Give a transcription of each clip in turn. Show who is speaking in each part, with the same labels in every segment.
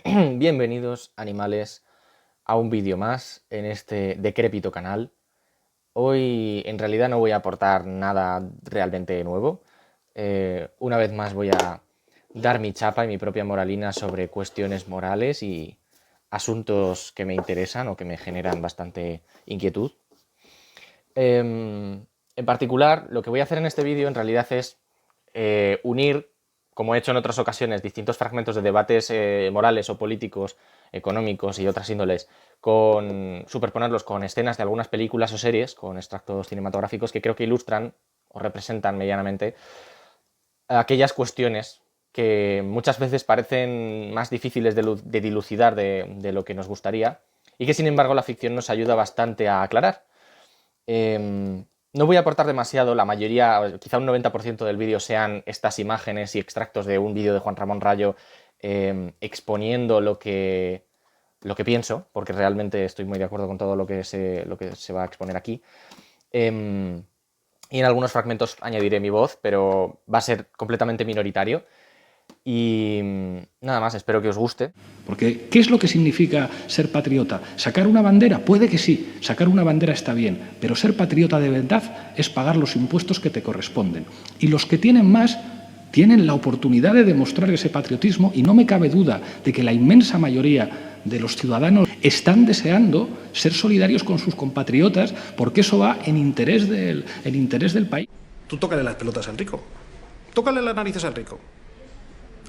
Speaker 1: Bienvenidos, animales, a un vídeo más en este decrépito canal. Hoy en realidad no voy a aportar nada realmente nuevo. Una vez más voy a dar mi chapa y mi propia moralina sobre cuestiones morales y asuntos que me interesan o que me generan bastante inquietud. En particular, lo que voy a hacer en este vídeo en realidad es unir, como he hecho en otras ocasiones, distintos fragmentos de debates morales o políticos, económicos y otras índoles, superponerlos con escenas de algunas películas o series, con extractos cinematográficos que creo que ilustran o representan medianamente aquellas cuestiones que muchas veces parecen más difíciles de dilucidar de lo que nos gustaría y que sin embargo la ficción nos ayuda bastante a aclarar. No voy a aportar demasiado, la mayoría, quizá un 90% del vídeo sean estas imágenes y extractos de un vídeo de Juan Ramón Rayo exponiendo lo que pienso, porque realmente estoy muy de acuerdo con todo lo que se va a exponer aquí. Y en algunos fragmentos añadiré mi voz, pero va a ser completamente minoritario. Y nada más, espero que os guste.
Speaker 2: Porque, ¿qué es lo que significa ser patriota? ¿Sacar una bandera? Puede que sí, sacar una bandera está bien, pero ser patriota de verdad es pagar los impuestos que te corresponden. Y los que tienen más tienen la oportunidad de demostrar ese patriotismo y no me cabe duda de que la inmensa mayoría de los ciudadanos están deseando ser solidarios con sus compatriotas porque eso va en interés del país.
Speaker 3: Tú tócale las pelotas al rico. Tócale las narices al rico.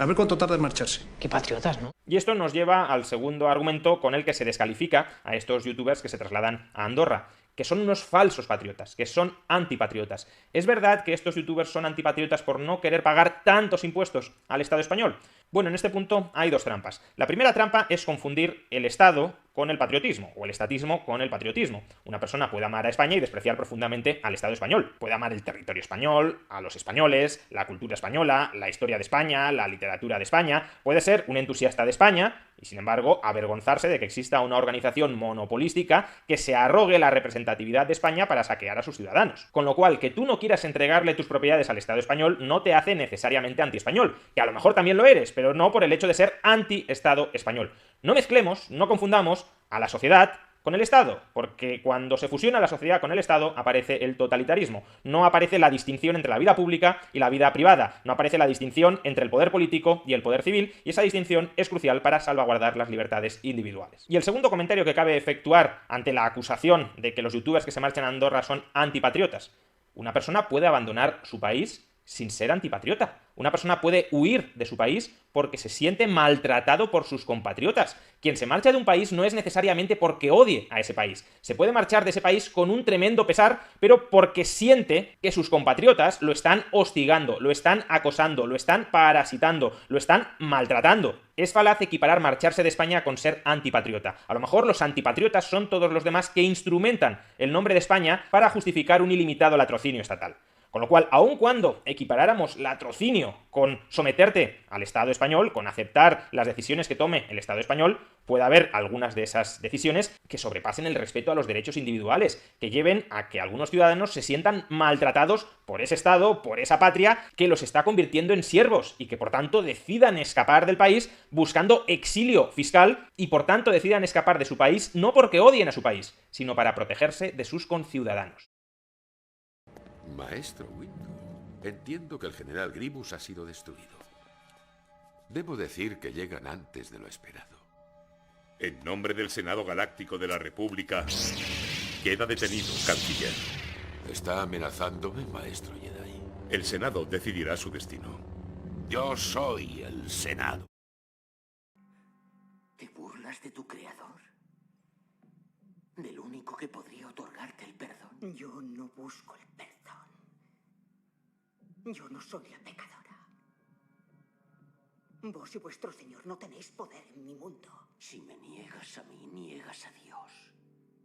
Speaker 3: A ver cuánto tarda en marcharse.
Speaker 4: Qué patriotas, ¿no?
Speaker 5: Y esto nos lleva al segundo argumento con el que se descalifica a estos youtubers que se trasladan a Andorra, que son unos falsos patriotas, que son antipatriotas. ¿Es verdad que estos youtubers son antipatriotas por no querer pagar tantos impuestos al Estado español? Bueno, en este punto hay dos trampas. La primera trampa es confundir el Estado con el patriotismo, o el estatismo con el patriotismo. Una persona puede amar a España y despreciar profundamente al Estado español. Puede amar el territorio español, a los españoles, la cultura española, la historia de España, la literatura de España. Puede ser un entusiasta de España y, sin embargo, avergonzarse de que exista una organización monopolística que se arrogue la representatividad de España para saquear a sus ciudadanos. Con lo cual, que tú no quieras entregarle tus propiedades al Estado español no te hace necesariamente anti-español, que a lo mejor también lo eres, pero no por el hecho de ser anti-Estado español. No mezclemos, no confundamos a la sociedad con el Estado, porque cuando se fusiona la sociedad con el Estado aparece el totalitarismo. No aparece la distinción entre la vida pública y la vida privada, no aparece la distinción entre el poder político y el poder civil, y esa distinción es crucial para salvaguardar las libertades individuales. Y el segundo comentario que cabe efectuar ante la acusación de que los youtubers que se marchan a Andorra son antipatriotas: una persona puede abandonar su país sin ser antipatriota. Una persona puede huir de su país porque se siente maltratado por sus compatriotas. Quien se marcha de un país no es necesariamente porque odie a ese país. Se puede marchar de ese país con un tremendo pesar, pero porque siente que sus compatriotas lo están hostigando, lo están acosando, lo están parasitando, lo están maltratando. Es falaz equiparar marcharse de España con ser antipatriota. A lo mejor los antipatriotas son todos los demás que instrumentan el nombre de España para justificar un ilimitado latrocinio estatal. Con lo cual, aun cuando equiparáramos latrocinio con someterte al Estado español, con aceptar las decisiones que tome el Estado español, puede haber algunas de esas decisiones que sobrepasen el respeto a los derechos individuales, que lleven a que algunos ciudadanos se sientan maltratados por ese Estado, por esa patria, que los está convirtiendo en siervos y que por tanto decidan escapar del país buscando exilio fiscal y por tanto decidan escapar de su país no porque odien a su país, sino para protegerse de sus conciudadanos.
Speaker 6: Maestro Windu, entiendo que el general Grievous ha sido destruido. Debo decir que llegan antes de lo esperado.
Speaker 7: En nombre del Senado Galáctico de la República, queda detenido, canciller.
Speaker 6: ¿Está amenazándome, maestro Jedi?
Speaker 7: El Senado decidirá su destino.
Speaker 6: Yo soy el Senado.
Speaker 8: ¿Te burlas de tu creador? Del único que podría otorgarte el perdón.
Speaker 9: Yo no busco el perdón. Yo no soy la pecadora. Vos y vuestro señor no tenéis poder en mi mundo.
Speaker 8: Si me niegas a mí, niegas a Dios.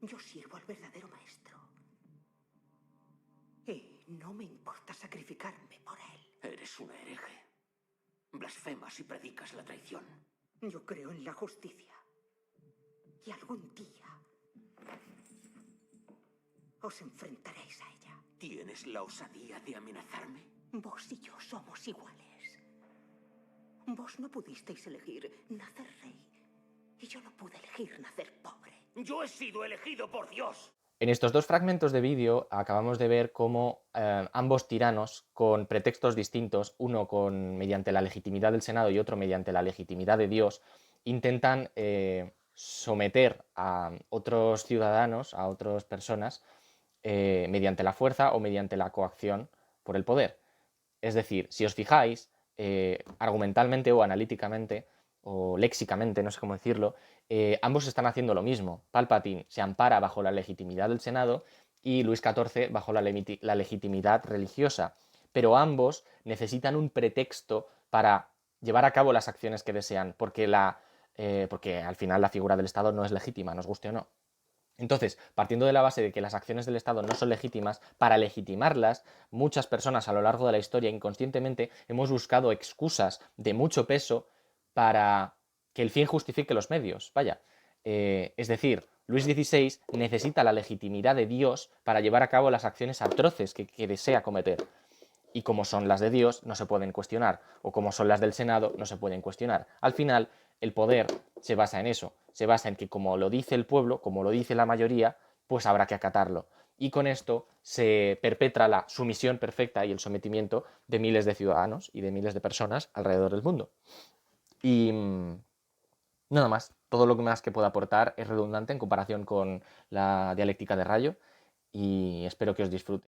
Speaker 9: Yo sirvo al verdadero maestro. Y no me importa sacrificarme por él.
Speaker 8: Eres un hereje. Blasfemas y predicas la traición.
Speaker 9: Yo creo en la justicia. Y algún día os enfrentaréis a ella.
Speaker 8: ¿Tienes la osadía de amenazarme?
Speaker 9: Vos y yo somos iguales. Vos no pudisteis elegir nacer rey elegir nacer pobre.
Speaker 8: Yo he sido elegido por Dios.
Speaker 1: En estos dos fragmentos de vídeo acabamos de ver cómo ambos tiranos, con pretextos distintos, uno mediante la legitimidad del Senado y otro mediante la legitimidad de Dios, intentan someter a otros ciudadanos, a otras personas, mediante la fuerza o mediante la coacción por el poder. Es decir, si os fijáis, argumentalmente o analíticamente, o léxicamente, no sé cómo decirlo, ambos están haciendo lo mismo. Palpatine se ampara bajo la legitimidad del Senado y Luis XIV bajo la legitimidad religiosa, pero ambos necesitan un pretexto para llevar a cabo las acciones que desean, porque al final la figura del Estado no es legítima, nos guste o no. Entonces, partiendo de la base de que las acciones del Estado no son legítimas, para legitimarlas, muchas personas a lo largo de la historia inconscientemente hemos buscado excusas de mucho peso para que el fin justifique los medios, vaya. Es decir, Luis XVI necesita la legitimidad de Dios para llevar a cabo las acciones atroces que desea cometer. Y como son las de Dios, no se pueden cuestionar, o como son las del Senado, no se pueden cuestionar. Al final, el poder se basa en eso, se basa en que como lo dice el pueblo, como lo dice la mayoría, pues habrá que acatarlo. Y con esto se perpetra la sumisión perfecta y el sometimiento de miles de ciudadanos y de miles de personas alrededor del mundo. Y nada más, todo lo más que pueda aportar es redundante en comparación con la dialéctica de Rayo y espero que os disfrute.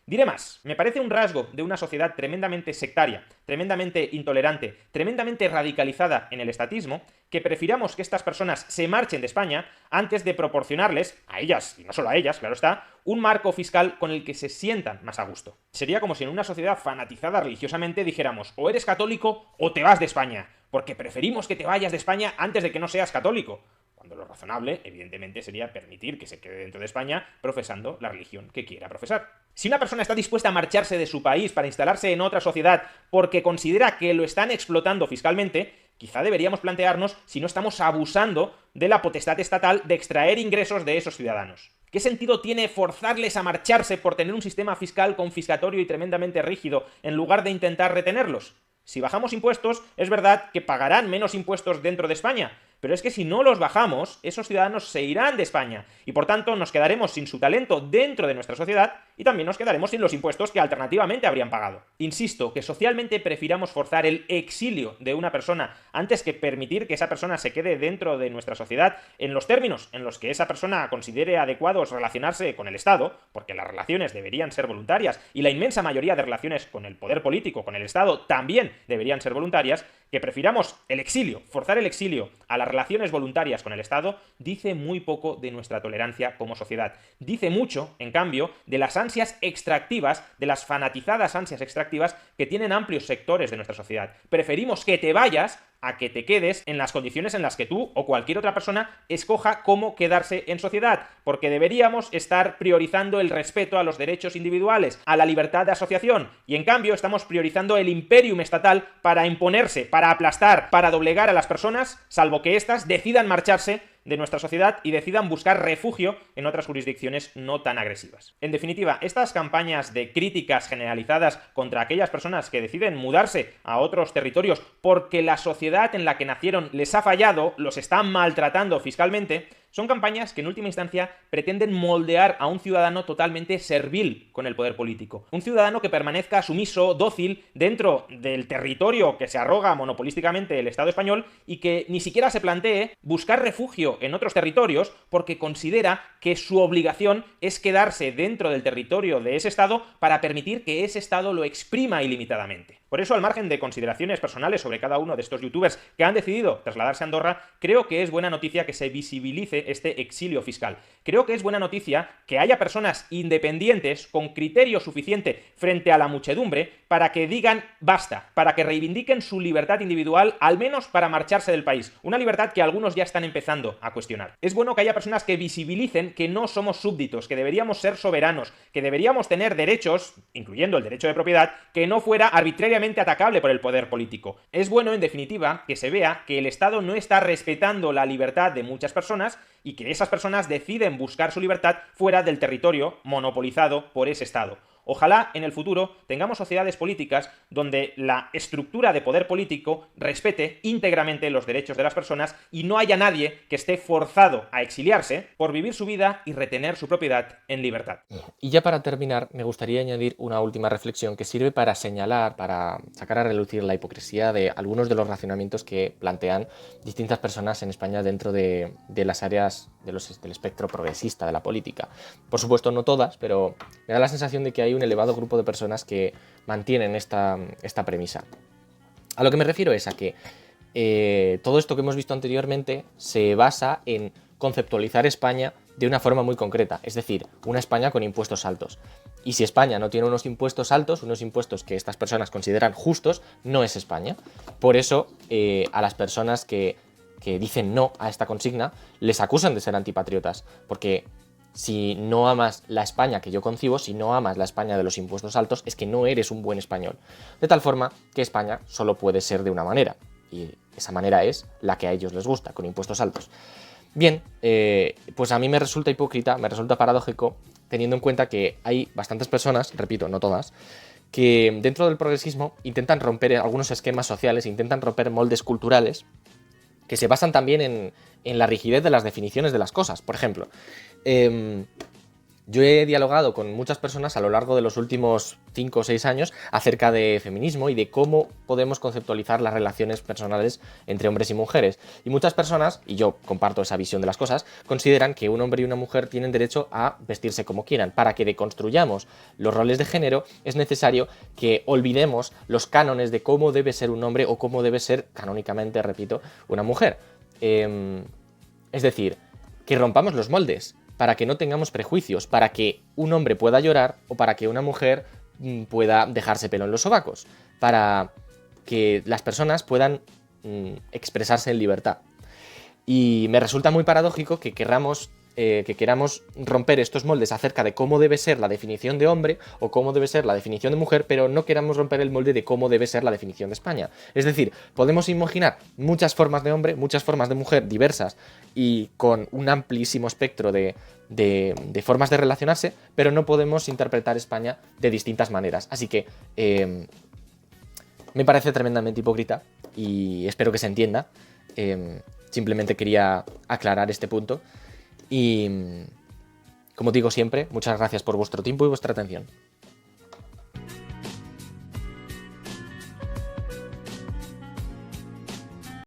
Speaker 5: Diré más, me parece un rasgo de una sociedad tremendamente sectaria, tremendamente intolerante, tremendamente radicalizada en el estatismo, que prefiramos que estas personas se marchen de España antes de proporcionarles, a ellas, y no solo a ellas, claro está, un marco fiscal con el que se sientan más a gusto. Sería como si en una sociedad fanatizada religiosamente dijéramos, o eres católico o te vas de España, porque preferimos que te vayas de España antes de que no seas católico. Cuando lo razonable, evidentemente, sería permitir que se quede dentro de España profesando la religión que quiera profesar. Si una persona está dispuesta a marcharse de su país para instalarse en otra sociedad porque considera que lo están explotando fiscalmente, quizá deberíamos plantearnos si no estamos abusando de la potestad estatal de extraer ingresos de esos ciudadanos. ¿Qué sentido tiene forzarles a marcharse por tener un sistema fiscal confiscatorio y tremendamente rígido en lugar de intentar retenerlos? Si bajamos impuestos, es verdad que pagarán menos impuestos dentro de España, pero es que si no los bajamos, esos ciudadanos se irán de España y por tanto nos quedaremos sin su talento dentro de nuestra sociedad y también nos quedaremos sin los impuestos que alternativamente habrían pagado. Insisto, que socialmente prefiramos forzar el exilio de una persona antes que permitir que esa persona se quede dentro de nuestra sociedad en los términos en los que esa persona considere adecuados relacionarse con el Estado, porque las relaciones deberían ser voluntarias y la inmensa mayoría de relaciones con el poder político, con el Estado, también deberían ser voluntarias, que prefiramos el exilio, forzar el exilio a las relaciones voluntarias con el Estado, dice muy poco de nuestra tolerancia como sociedad. Dice mucho, en cambio, de las ansias extractivas, de las fanatizadas ansias extractivas que tienen amplios sectores de nuestra sociedad. Preferimos que te vayas a que te quedes en las condiciones en las que tú o cualquier otra persona escoja cómo quedarse en sociedad, porque deberíamos estar priorizando el respeto a los derechos individuales, a la libertad de asociación, y en cambio estamos priorizando el imperium estatal para imponerse, para aplastar, para doblegar a las personas, salvo que éstas decidan marcharse de nuestra sociedad y decidan buscar refugio en otras jurisdicciones no tan agresivas. En definitiva, estas campañas de críticas generalizadas contra aquellas personas que deciden mudarse a otros territorios porque la sociedad en la que nacieron les ha fallado, los está maltratando fiscalmente, son campañas que en última instancia pretenden moldear a un ciudadano totalmente servil con el poder político. Un ciudadano que permanezca sumiso, dócil, dentro del territorio que se arroga monopolísticamente el Estado español y que ni siquiera se plantee buscar refugio en otros territorios porque considera que su obligación es quedarse dentro del territorio de ese Estado para permitir que ese Estado lo exprima ilimitadamente. Por eso, al margen de consideraciones personales sobre cada uno de estos youtubers que han decidido trasladarse a Andorra, creo que es buena noticia que se visibilice este exilio fiscal. Creo que es buena noticia que haya personas independientes con criterio suficiente frente a la muchedumbre para que digan basta, para que reivindiquen su libertad individual, al menos para marcharse del país. Una libertad que algunos ya están empezando a cuestionar. Es bueno que haya personas que visibilicen que no somos súbditos, que deberíamos ser soberanos, que deberíamos tener derechos, incluyendo el derecho de propiedad, que no fuera arbitrariamente atacable por el poder político. Es bueno, en definitiva, que se vea que el Estado no está respetando la libertad de muchas personas y que esas personas deciden buscar su libertad fuera del territorio monopolizado por ese Estado. Ojalá en el futuro tengamos sociedades políticas donde la estructura de poder político respete íntegramente los derechos de las personas y no haya nadie que esté forzado a exiliarse por vivir su vida y retener su propiedad en libertad.
Speaker 1: Y ya para terminar, me gustaría añadir una última reflexión que sirve para señalar, para sacar a relucir la hipocresía de algunos de los racionamientos que plantean distintas personas en España dentro de las áreas del espectro progresista de la política. Por supuesto, no todas, pero me da la sensación de que hay un elevado grupo de personas que mantienen esta premisa. A lo que me refiero es a que todo esto que hemos visto anteriormente se basa en conceptualizar España de una forma muy concreta, es decir, una España con impuestos altos. Y si España no tiene unos impuestos altos, unos impuestos que estas personas consideran justos, no es España. Por eso, a las personas que dicen no a esta consigna, les acusan de ser antipatriotas, porque si no amas la España que yo concibo, si no amas la España de los impuestos altos, es que no eres un buen español. De tal forma que España solo puede ser de una manera, y esa manera es la que a ellos les gusta, con impuestos altos. Bien, pues a mí me resulta hipócrita, me resulta paradójico, teniendo en cuenta que hay bastantes personas, repito, no todas, que dentro del progresismo intentan romper algunos esquemas sociales, intentan romper moldes culturales, que se basan también en la rigidez de las definiciones de las cosas. Por ejemplo, yo he dialogado con muchas personas a lo largo de los últimos 5 o 6 años acerca de feminismo y de cómo podemos conceptualizar las relaciones personales entre hombres y mujeres. Y muchas personas, y yo comparto esa visión de las cosas, consideran que un hombre y una mujer tienen derecho a vestirse como quieran. Para que deconstruyamos los roles de género es necesario que olvidemos los cánones de cómo debe ser un hombre o cómo debe ser, canónicamente, repito, una mujer. Es decir, que rompamos los moldes, para que no tengamos prejuicios, para que un hombre pueda llorar o para que una mujer pueda dejarse pelo en los sobacos, para que las personas puedan expresarse en libertad. Y me resulta muy paradójico que queramos romper estos moldes acerca de cómo debe ser la definición de hombre o cómo debe ser la definición de mujer, pero no queramos romper el molde de cómo debe ser la definición de España. Es decir, podemos imaginar muchas formas de hombre, muchas formas de mujer diversas y con un amplísimo espectro de formas de relacionarse, pero no podemos interpretar España de distintas maneras. Así que me parece tremendamente hipócrita y espero que se entienda. Simplemente quería aclarar este punto. Y, como digo siempre, muchas gracias por vuestro tiempo y vuestra atención.